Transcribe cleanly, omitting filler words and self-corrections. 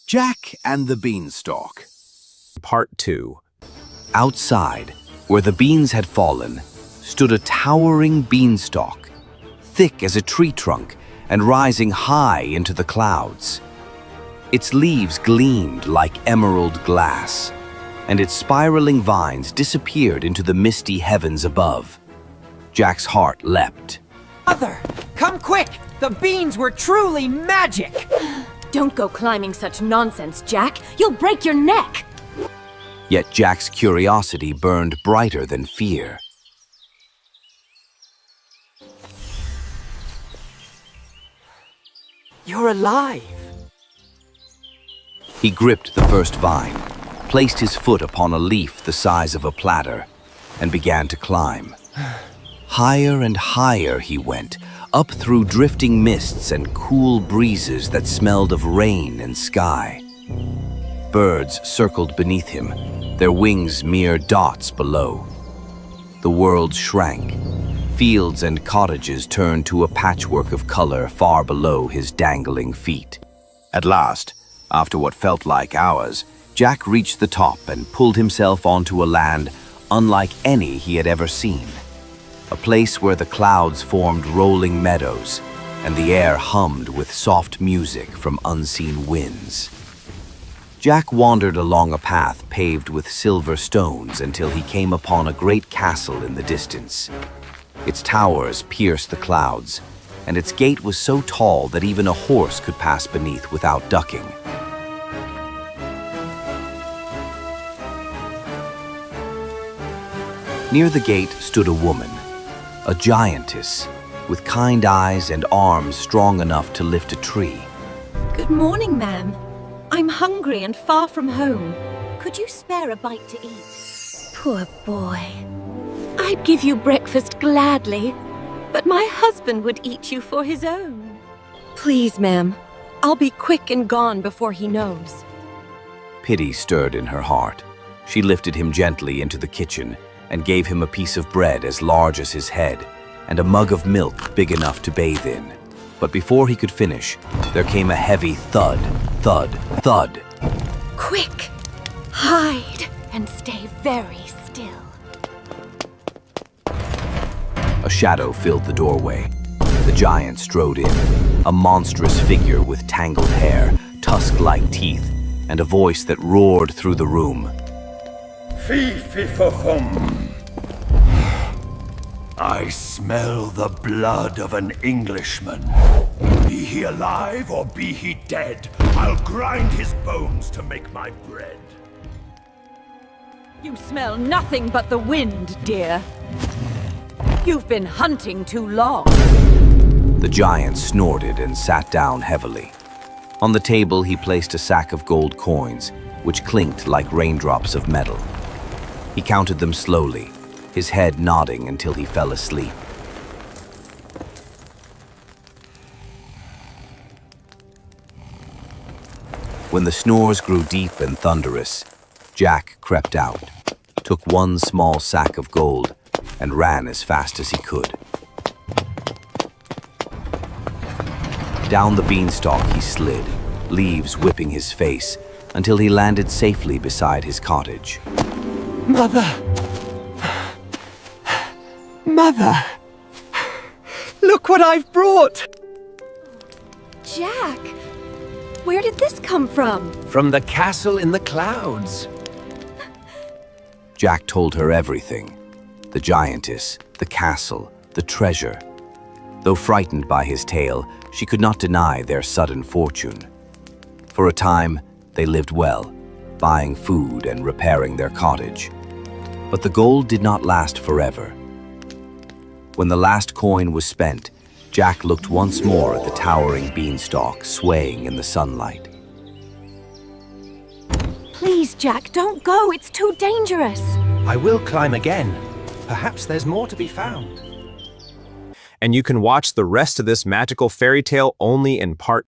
Jack and the Beanstalk. Part 2. Outside, where the beans had fallen, stood a towering beanstalk, thick as a tree trunk and rising high into the clouds. Its leaves gleamed like emerald glass, and its spiraling vines disappeared into the misty heavens above. Jack's heart leapt. Mother, come quick! The beans were truly magic! Don't go climbing such nonsense, Jack. You'll break your neck. Yet Jack's curiosity burned brighter than fear. You're alive! He gripped the first vine, placed his foot upon a leaf the size of a platter, and began to climb. Higher and higher he went, up through drifting mists and cool breezes that smelled of rain and sky. Birds circled beneath him, their wings mere dots below. The world shrank. Fields and cottages turned to a patchwork of color far below his dangling feet. At last, after what felt like hours, Jack reached the top and pulled himself onto a land unlike any he had ever seen. A place where the clouds formed rolling meadows and the air hummed with soft music from unseen winds. Jack wandered along a path paved with silver stones until he came upon a great castle in the distance. Its towers pierced the clouds, and its gate was so tall that even a horse could pass beneath without ducking. Near the gate stood a woman, a giantess, with kind eyes and arms strong enough to lift a tree. Good morning, ma'am. I'm hungry and far from home. Could you spare a bite to eat? Poor boy. I'd give you breakfast gladly, but my husband would eat you for his own. Please, ma'am. I'll be quick and gone before he knows. Pity stirred in her heart. She lifted him gently into the kitchen and gave him a piece of bread as large as his head and a mug of milk big enough to bathe in. But before he could finish, there came a heavy thud, thud, thud. Quick! Hide and stay very still. A shadow filled the doorway. The giant strode in, a monstrous figure with tangled hair, tusk-like teeth, and a voice that roared through the room. Fee-fee-fo-fum. I smell the blood of an Englishman. Be he alive or be he dead, I'll grind his bones to make my bread. You smell nothing but the wind, dear. You've been hunting too long. The giant snorted and sat down heavily. On the table he placed a sack of gold coins, which clinked like raindrops of metal. He counted them slowly, his head nodding until he fell asleep. When the snores grew deep and thunderous, Jack crept out, took one small sack of gold, and ran as fast as he could. Down the beanstalk he slid, leaves whipping his face, until he landed safely beside his cottage. Mother! Mother! Look what I've brought! Jack! Where did this come from? From the castle in the clouds. Jack told her everything. The giantess, the castle, the treasure. Though frightened by his tale, she could not deny their sudden fortune. For a time, they lived well, buying food and repairing their cottage. But the gold did not last forever. When the last coin was spent, Jack looked once more at the towering beanstalk swaying in the sunlight. Please, Jack, don't go. It's too dangerous. I will climb again. Perhaps there's more to be found. And you can watch the rest of this magical fairy tale only in Part